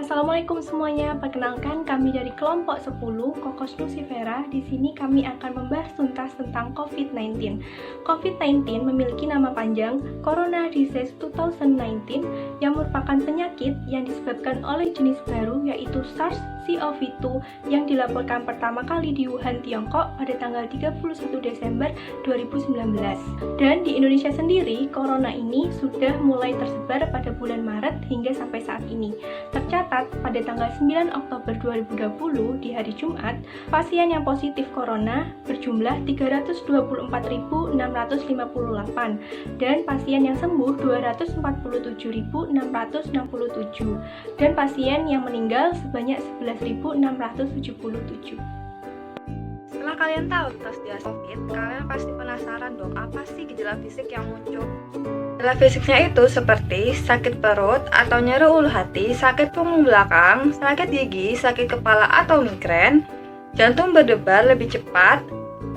Assalamualaikum semuanya, perkenalkan kami dari kelompok 10 Kokos Lucifera. Di sini kami akan membahas tuntas tentang COVID-19. COVID-19 memiliki nama panjang Corona Disease 2019 yang merupakan penyakit yang disebabkan oleh jenis baru yaitu SARS-CoV-2 yang dilaporkan pertama kali di Wuhan, Tiongkok pada tanggal 31 Desember 2019. Dan di Indonesia sendiri, corona ini sudah mulai tersebar pada bulan Maret hingga sampai saat ini. Tercatat pada tanggal 9 Oktober 2020 di hari Jumat, pasien yang positif corona berjumlah 324.658 dan pasien yang sembuh 247.667 dan pasien yang meninggal sebanyak 11.677. Setelah kalian tahu tentang diagnosis COVID, kalian pasti penasaran dong, apa sih gejala fisik yang muncul? Gejala fisiknya itu seperti sakit perut atau nyeri ulu hati, sakit punggung belakang, sakit gigi, sakit kepala atau migrain, jantung berdebar lebih cepat,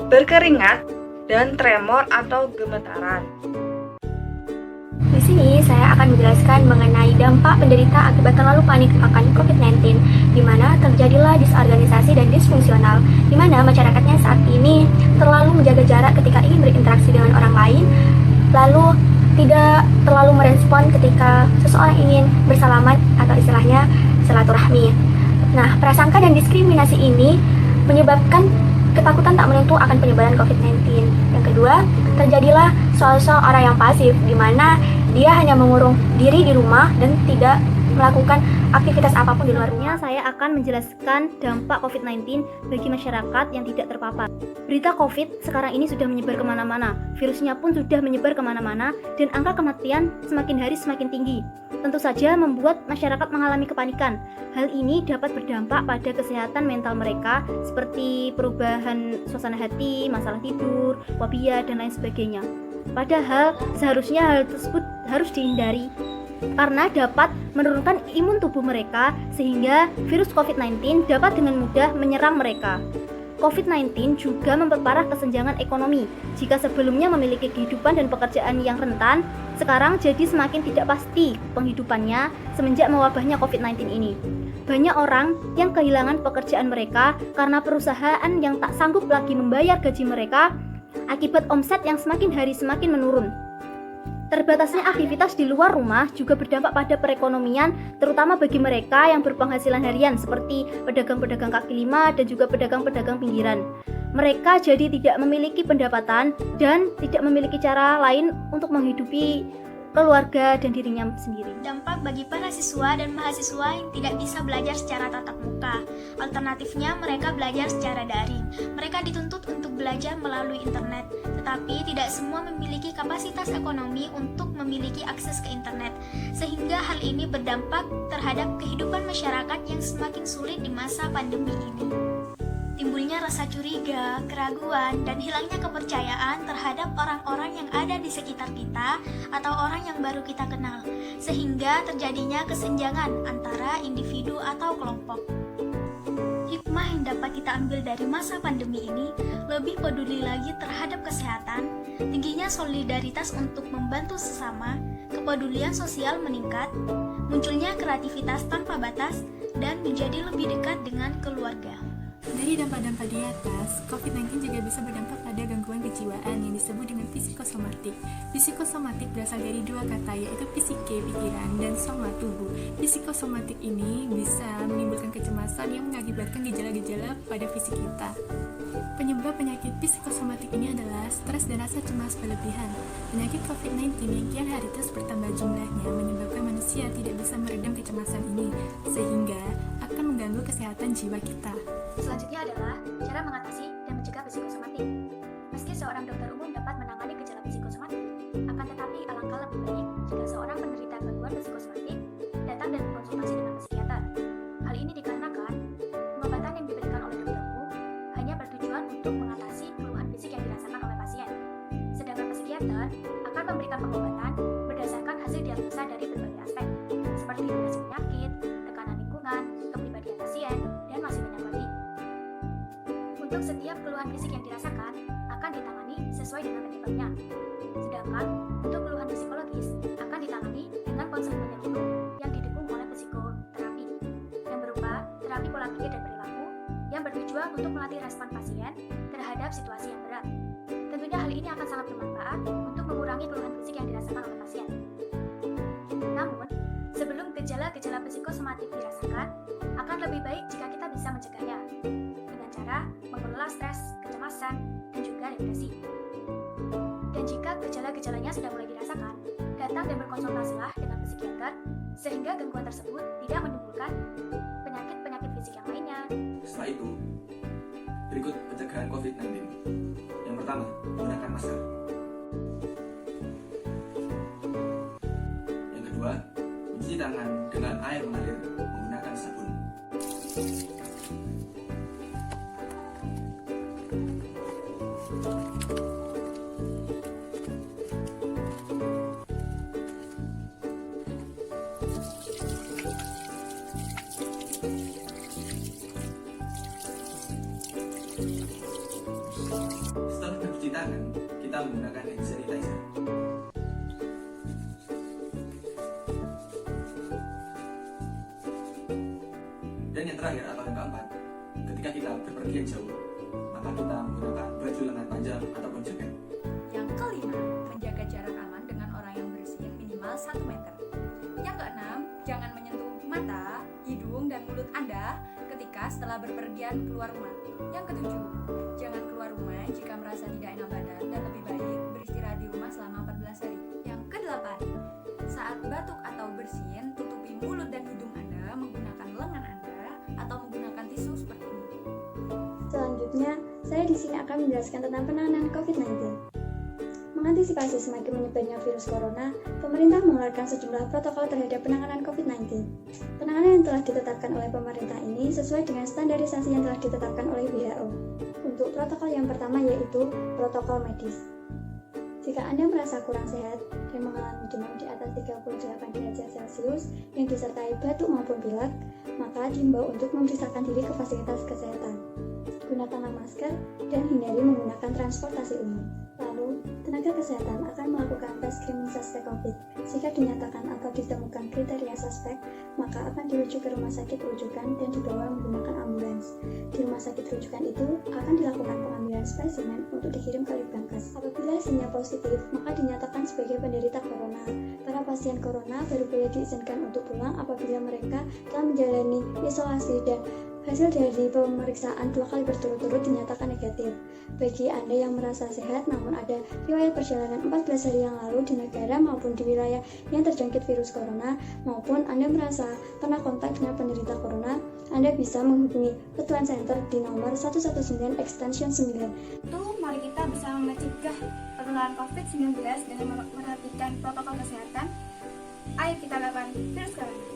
berkeringat, dan tremor atau gemetaran. Di sini saya akan menjelaskan mengenai dampak penderita akibat terlalu panik akan COVID-19, di mana terjadilah disorganisasi dan disfungsional, di mana masyarakatnya saat ini terlalu menjaga jarak ketika ingin berinteraksi dengan orang lain, lalu tidak terlalu merespon ketika seseorang ingin bersalaman atau istilahnya silaturahmi. Nah, prasangka dan diskriminasi ini menyebabkan ketakutan tak menentu akan penyebaran COVID-19. Yang kedua, terjadilah sosok orang yang pasif, di mana dia hanya mengurung diri di rumah dan tidak melakukan aktivitas apapun di luar rumah. Saya akan menjelaskan dampak COVID-19 bagi masyarakat yang tidak terpapar. Berita COVID sekarang ini sudah menyebar kemana-mana, virusnya pun sudah menyebar kemana-mana, dan angka kematian semakin hari semakin tinggi. Tentu saja membuat masyarakat mengalami kepanikan. Hal ini dapat berdampak pada kesehatan mental mereka, seperti perubahan suasana hati, masalah tidur, fobia, dan lain sebagainya. Padahal seharusnya hal tersebut harus dihindari karena dapat menurunkan imun tubuh mereka sehingga virus COVID-19 dapat dengan mudah menyerang mereka. COVID-19 juga memperparah kesenjangan ekonomi. Jika sebelumnya memiliki kehidupan dan pekerjaan yang rentan, sekarang jadi semakin tidak pasti penghidupannya semenjak mewabahnya COVID-19 ini. Banyak orang yang kehilangan pekerjaan mereka karena perusahaan yang tak sanggup lagi membayar gaji mereka akibat omset yang semakin hari semakin menurun. Terbatasnya aktivitas di luar rumah juga berdampak pada perekonomian, terutama bagi mereka yang berpenghasilan harian seperti pedagang-pedagang kaki lima dan juga pedagang-pedagang pinggiran. Mereka jadi tidak memiliki pendapatan dan tidak memiliki cara lain untuk menghidupi keluarga dan dirinya sendiri. Dampak bagi para siswa dan mahasiswa yang tidak bisa belajar secara tatap muka. Alternatifnya mereka belajar secara daring. Mereka dituntut untuk belajar melalui internet, tetapi tidak semua memiliki kapasitas ekonomi untuk memiliki akses ke internet, sehingga hal ini berdampak terhadap kehidupan masyarakat yang semakin sulit di masa pandemi ini. Timbulnya rasa curiga, keraguan, dan hilangnya kepercayaan terhadap orang-orang yang ada di sekitar kita atau orang yang baru kita kenal, sehingga terjadinya kesenjangan antara individu atau kelompok. Hikmah yang dapat kita ambil dari masa pandemi ini lebih peduli lagi terhadap kesehatan, tingginya solidaritas untuk membantu sesama, kepedulian sosial meningkat, munculnya kreativitas tanpa batas, dan menjadi lebih dekat dengan keluarga. Dari dampak-dampak di atas, COVID-19 juga bisa berdampak pada gangguan kejiwaan yang disebut dengan psikosomatik. Psikosomatik berasal dari dua kata, yaitu psike, pikiran, dan soma, tubuh. Psikosomatik ini bisa menimbulkan kecemasan yang mengakibatkan gejala-gejala pada fisik kita. Penyebab penyakit psikosomatik ini adalah stres dan rasa cemas berlebihan. Penyakit COVID-19 yang kian hari terus bertambah jumlahnya menyebabkan manusia tidak bisa meredam kecemasan ini, sehingga akan mengganggu kesehatan jiwa kita. Selanjutnya adalah cara mengatasi dan mencegah psikosomatik. Meski seorang dokter umum dapat menangani gejala psikosomatik, akan tetapi alangkah lebih baik jika seorang penderita gangguan psikosomatik datang dan berkonsultasi dengan psikiater. Hal ini dikarenakan pengobatan yang diberikan oleh dokter umum hanya bertujuan untuk mengatasi keluhan fisik yang dirasakan oleh pasien. Sedangkan psikiater akan memberikan pengobatan berdasarkan hasil diagnosa dari berbagai aspek, seperti durasi penyakit, tekanan lingkungan, kepribadian pasien, dan masih banyak lagi. Untuk setiap keluhan fisik yang dirasakan akan ditangani sesuai dengan penyebabnya. Sedangkan untuk keluhan psikologis akan ditangani dengan konseling menyeluruh yang didukung oleh psikoterapi. ditujukan untuk melatih respon pasien terhadap situasi yang berat. Tentunya hal ini akan sangat bermanfaat untuk mengurangi keluhan fisik yang dirasakan oleh pasien. Namun, sebelum gejala-gejala psikosomatik dirasakan, akan lebih baik jika kita bisa mencegahnya dengan cara mengelola stres, kecemasan, dan juga depresi. Dan jika gejala-gejalanya sudah mulai dirasakan, datang dan berkonsultasilah dengan psikiater sehingga gangguan tersebut tidak menimbulkan penyakit-penyakit fisik yang lainnya. Setelah itu, berikut pencegahan COVID-19. Yang pertama, menggunakan masker. Yang kedua, mencuci tangan dengan air mengalir menggunakan sabun. Setelah mencuci tangan, kita menggunakan hand sanitizer. Dan yang terakhir atau yang keempat, ketika kita berpergian jauh, maka kita menggunakan baju lengan panjang ataupun jaket. Yang kelima, menjaga jarak aman dengan orang yang bersin minimal 1 meter. Yang keenam, jangan menyentuh mata, hidung, dan mulut Anda ketika setelah berpergian keluar rumah. Yang ketujuh, jangan keluar rumah jika merasa tidak enak badan dan lebih baik beristirahat di rumah selama 14 hari. Yang kedelapan, saat batuk atau bersin, tutupi mulut dan hidung Anda menggunakan lengan Anda atau menggunakan tisu seperti ini. Selanjutnya, saya di sini akan menjelaskan tentang penanganan COVID-19. Mengantisipasi semakin menyebarnya virus corona, pemerintah mengeluarkan sejumlah protokol terhadap penanganan COVID-19. Penanganan yang telah ditetapkan oleh pemerintah ini sesuai dengan standarisasi yang telah ditetapkan oleh WHO. Untuk protokol yang pertama yaitu protokol medis. Jika Anda merasa kurang sehat dan mengalami demam di atas 38 derajat Celcius yang disertai batuk maupun pilek, maka diimbau untuk memeriksakan diri ke fasilitas kesehatan. Gunakanlah masker dan hindari menggunakan transportasi umum. Lalu, tenaga kesehatan akan melakukan tes screening suspek COVID. Jika dinyatakan atau ditemukan kriteria suspek, maka akan dirujuk ke rumah sakit rujukan dan dibawa menggunakan ambulans. Di rumah sakit rujukan itu akan dilakukan pengambilan spesimen untuk dikirim ke Litbangkes. Apabila hasilnya positif, maka dinyatakan sebagai penderita corona. Para pasien corona baru boleh diizinkan untuk pulang apabila mereka telah menjalani isolasi dan hasil dari pemeriksaan 2 kali berturut-turut dinyatakan negatif. Bagi Anda yang merasa sehat namun ada riwayat perjalanan 14 hari yang lalu di negara maupun di wilayah yang terjangkit virus corona, maupun Anda merasa pernah kontak dengan penderita corona, Anda bisa menghubungi Hotline Center di nomor 119 extension 9. Itu mari kita bisa mencegah penularan COVID-19 dengan memperhatikan protokol kesehatan. Ayo kita lawan virus corona.